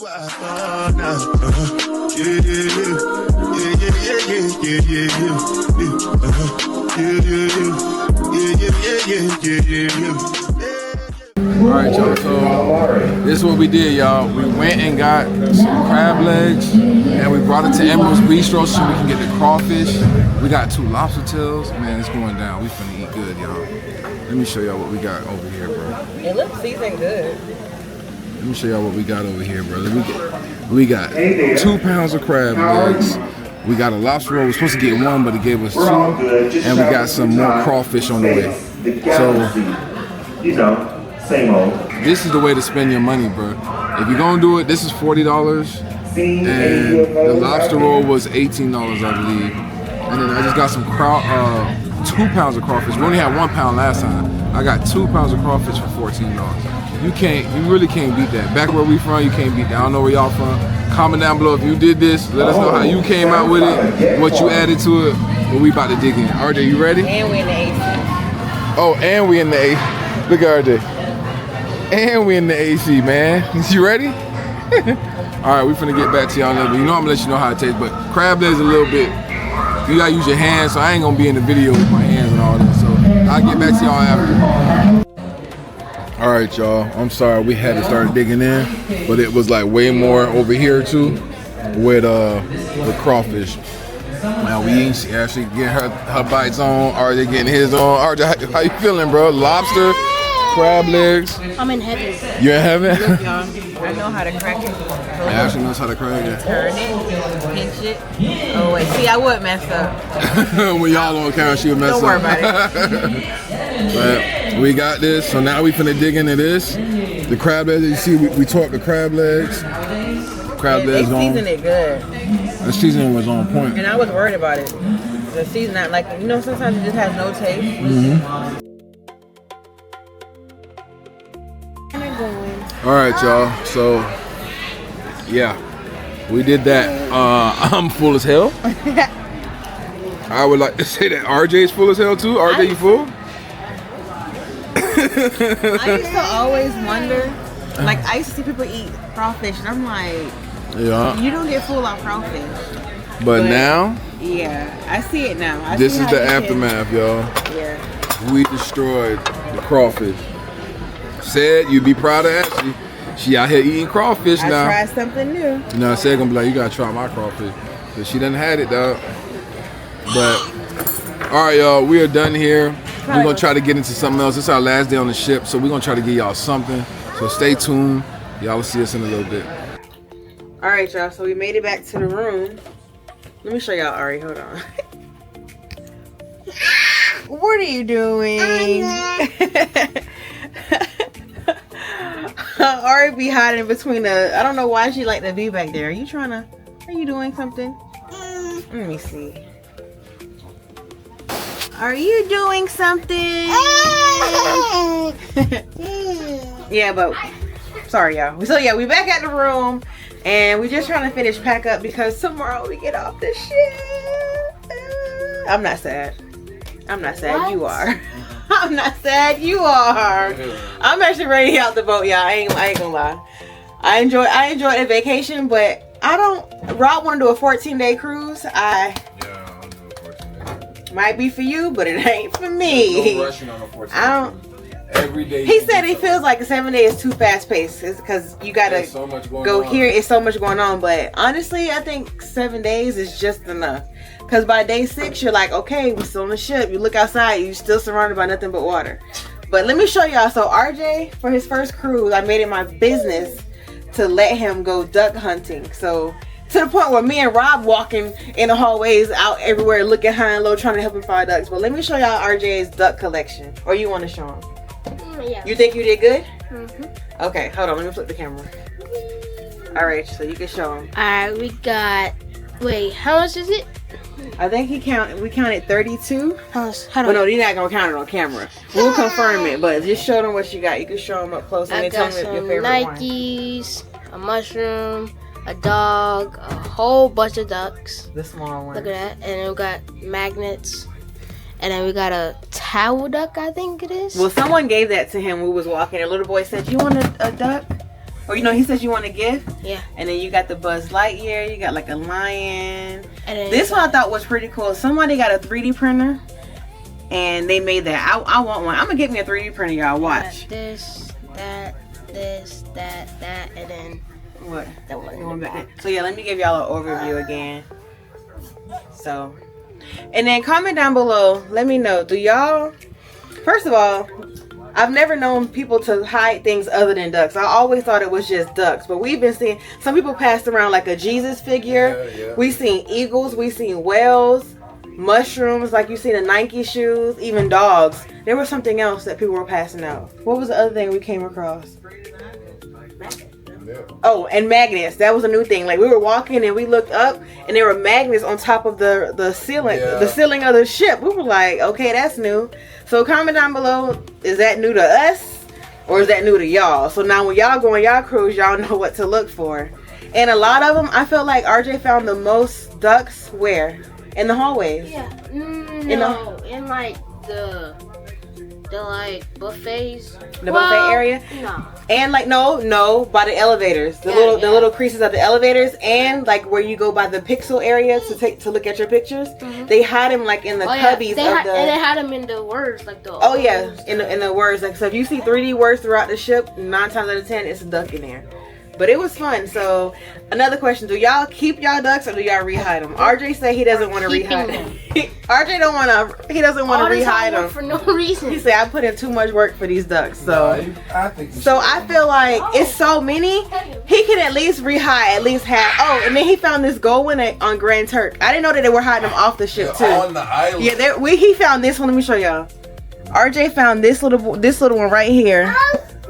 Alright, y'all, so this is what we did, y'all. We went and got some crab legs and we brought it to Emeril's Bistro so we can get the crawfish. We got 2 lobster tails. Man, it's going down. We finna eat good, y'all. Let me show y'all what we got over here, bro. It looks seasoned good. Let me show y'all what we got over here, brother. We got 2 pounds of crab legs. We got a lobster roll. We're supposed to get 1, but it gave us 2. And we got some more crawfish on the way. So, you know, same old. This is the way to spend your money, bro. If you're gonna do it, this is $40. And the lobster roll was $18, I believe. And then I just got some 2 pounds of crawfish. We only had 1 pound last time. I got 2 pounds of crawfish for $14. You really can't beat that. Back where we from, you can't beat that. I don't know where y'all from. Comment down below if you did this. Let us know how you came out with it, what you added to it. But we about to dig in. RJ, you ready? And we in the AC. Oh, and we in the AC. Look at RJ. And we in the AC, man. You ready? All right, we finna get back to y'all in a little bit. You know I'm gonna let you know how it tastes, but crab legs a little bit. You gotta use your hands, so I ain't gonna be in the video with my hands and all that. So I'll get back to y'all after. All right, y'all. I'm sorry we had to start digging in, but it was like way more over here too with crawfish. Now we ain't actually getting her bites on. RJ getting his on. RJ, how you feeling, bro? Lobster, crab legs. I'm in heaven. You're in heaven? Look, y'all, I know how to crack it. Ashley knows how to crack it. Turn it, pinch it. Oh wait, see, I would mess up. When y'all on camera, she would mess up. Don't worry about it. But we got this, so now we finna dig into this. The crab legs, you see, we tore up the crab legs. Crab legs on. They seasoned it good. The seasoning was on point. And I was worried about it. The seasoning, like, you know, sometimes it just has no taste. All right, y'all. So, yeah, we did that. I'm full as hell. I would like to say that RJ's full as hell too. RJ, you full? I used to always wonder, like, I used to see people eat crawfish, and I'm like, yeah, you don't get full off crawfish. But now, yeah, I see it now. This is the aftermath, y'all. Yeah. We destroyed the crawfish. Said you'd be proud of Ashley. She out here eating crawfish now. I tried something new. You know, Said gonna be like, you gotta try my crawfish. But she done had it, dog. But, all right, y'all, we are done here. We're gonna try to get into something else. It's our last day on the ship, so we're gonna try to give y'all something. So stay tuned. Y'all will see us in a little bit. All right, y'all, so we made it back to the room. Let me show y'all Ari, hold on. What are you doing? Ari be hiding between the, I don't know why she like to be back there. Are you doing something? Let me see. Are you doing something? Yeah, but sorry, y'all. So yeah, we back at the room and we just trying to finish pack up because tomorrow we get off the ship. I'm not sad. I'm not sad. What? You are. I'm not sad. You are. I'm actually ready to get out the boat, y'all. I ain't gonna lie. I enjoyed the vacation, but I don't. Rob want to do a 14-day cruise. Yeah, I'll do a 14-day. Might be for you, but it ain't for me. No rushing on a 14-day. I don't. Every day. He said he feels like a 7 day is too fast paced. It's because you gotta so much going go on. here. It's so much going on. But honestly, I think 7 days is just enough. Because by day 6, you're like, okay, we're still on the ship. You look outside, you're still surrounded by nothing but water. But let me show y'all. So RJ, for his first cruise, I made it my business to let him go duck hunting. So to the point where me and Rob walking in the hallways out everywhere looking high and low trying to help him find ducks. But let me show y'all RJ's duck collection. Or you want to show him? Yeah. You think you did good? Mm-hmm. Okay, hold on. Let me flip the camera. All right, so you can show him. All right, we got. Wait, how much is it? I think we counted 32. How much? But no, you're not gonna count it on camera. We'll confirm it, but just show them what you got. You can show them up close and I then tell got them some your favorite Nikes, a mushroom, a dog, a whole bunch of ducks. one. The small one. Look at that. And then we got magnets. And then we got a towel duck, I think it is. Well, someone gave that to him. We was walking. A little boy said, "You want a duck?" Or he says you want a gift? Yeah. And then you got the Buzz Lightyear, you got like a lion. And then This one I thought was pretty cool. Somebody got a 3D printer and they made that. I want one. I'm gonna get me a 3D printer, y'all. Watch. This, that, and then What? that one in the back. So yeah, let me give y'all an overview again. So, and then comment down below. Let me know. Do y'all? First of all, I've never known people to hide things other than ducks. I always thought it was just ducks. But we've been seeing some people passed around like a Jesus figure. Yeah. We've seen eagles. We've seen whales, mushrooms, like you see the Nike shoes, even dogs. There was something else that people were passing out. What was the other thing we came across? Oh, and magnets. That was a new thing. Like we were walking and we looked up and there were magnets on top of the ceiling, the ceiling of the ship. We were like, okay, that's new. So comment down below, is that new to us or is that new to y'all? So now when y'all go on y'all cruise, y'all know what to look for. And a lot of them, I feel like RJ found the most ducks where? In the hallways. Yeah. No, in like the like buffets. The buffet area? No. And like no, by the elevators. The little creases of the elevators and like where you go by the pixel area to look at your pictures. Mm-hmm. They hide them like in the cubbies and they had them in the words like the in the words. Like so if you see 3D words throughout the ship, 9 times out of 10 it's a duck in there. But it was fun. So another question: do y'all keep y'all ducks or do y'all rehide them? RJ said he doesn't want to rehide them. RJ don't want to. He doesn't want to rehide them for no reason. He said I put in too much work for these ducks. So I feel like it's so many. He can at least rehide at least half. Oh, and then he found this gold one on Grand Turk. I didn't know that they were hiding them off the ship too. On the island. Yeah, he found this one. Let me show y'all. RJ found this little one right here.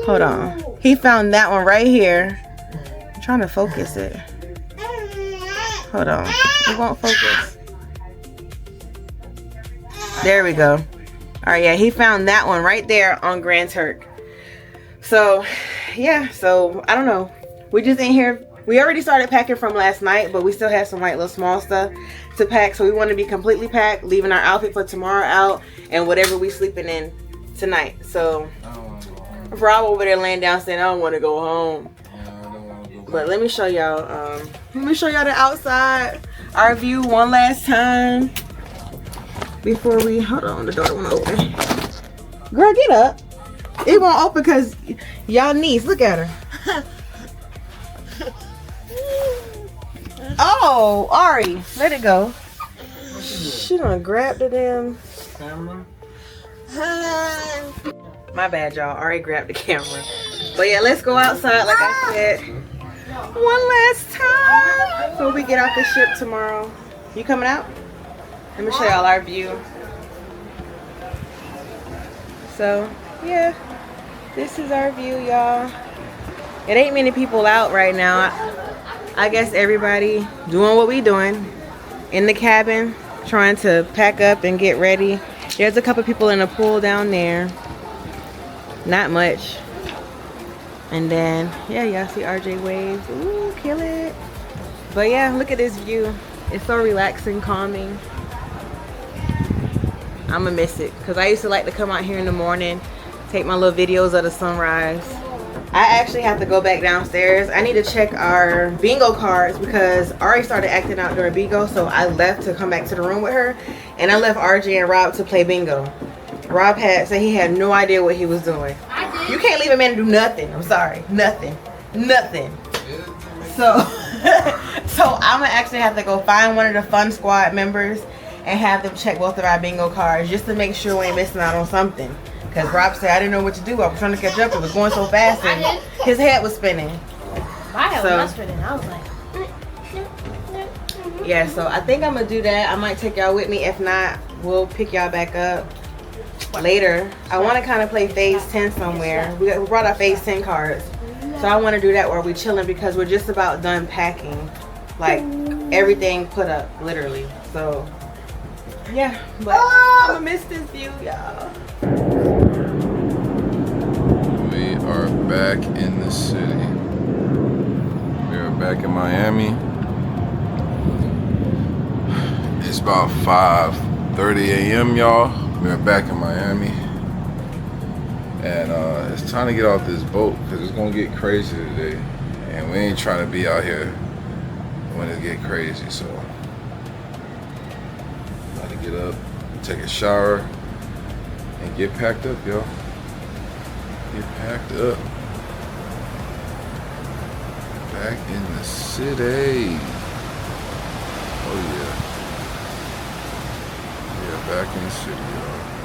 Hold on. He found that one right here. Trying to focus it. Hold on. It won't focus. There we go. Alright, yeah, he found that one right there on Grand Turk. So, yeah, so I don't know. We just in here. We already started packing from last night, but we still have some like little small stuff to pack. So we want to be completely packed, leaving our outfit for tomorrow out and whatever we sleeping in tonight. So Rob over there laying down saying, I don't want to go home. But let me show y'all. The outside, our view one last time before we. Hold on, the door won't open. Girl, get up. It won't open because y'all niece. Look at her. Oh, Ari, let it go. She done grabbed the damn camera. My bad, y'all. Ari grabbed the camera. But yeah, let's go outside like I said. One last time before we get off the ship tomorrow. You coming out? Let me show y'all our view. So yeah, this is our view, y'all. It ain't many people out right now. I guess everybody doing what we doing in the cabin, trying to pack up and get ready. There's a couple people in the pool down there. Not much. And then, yeah, y'all see RJ waves. Ooh, kill it. But yeah, look at this view. It's so relaxing, calming. I'ma miss it. Because I used to like to come out here in the morning, take my little videos of the sunrise. I actually have to go back downstairs. I need to check our bingo cards because Ari started acting out during bingo. So I left to come back to the room with her. And I left RJ and Rob to play bingo. Rob said he had no idea what he was doing. You can't leave a man to do nothing. I'm sorry. Nothing. So, I'm going to actually have to go find one of the Fun Squad members and have them check both of our bingo cards just to make sure we ain't missing out on something. Because Rob said I didn't know what to do. I was trying to catch up. It was going so fast and his head was spinning. My head was not spinning. I was like... Yeah, so I think I'm going to do that. I might take y'all with me. If not, we'll pick y'all back up later. I want to kind of play phase 10 somewhere. We brought our phase 10 cards, so I want to do that while we're chilling because we're just about done packing, like everything put up literally. So yeah, but I'm gonna miss this view, y'all. We are back in the city. We are back in Miami. It's about 5:30 a.m. y'all. We're back in Miami, And it's time to get off this boat because it's gonna get crazy today, and we ain't trying to be out here when it get crazy. So, got to get up, take a shower, and get packed up, y'all. Get packed up. Back in the city. Oh yeah. Yeah, back in the city, y'all.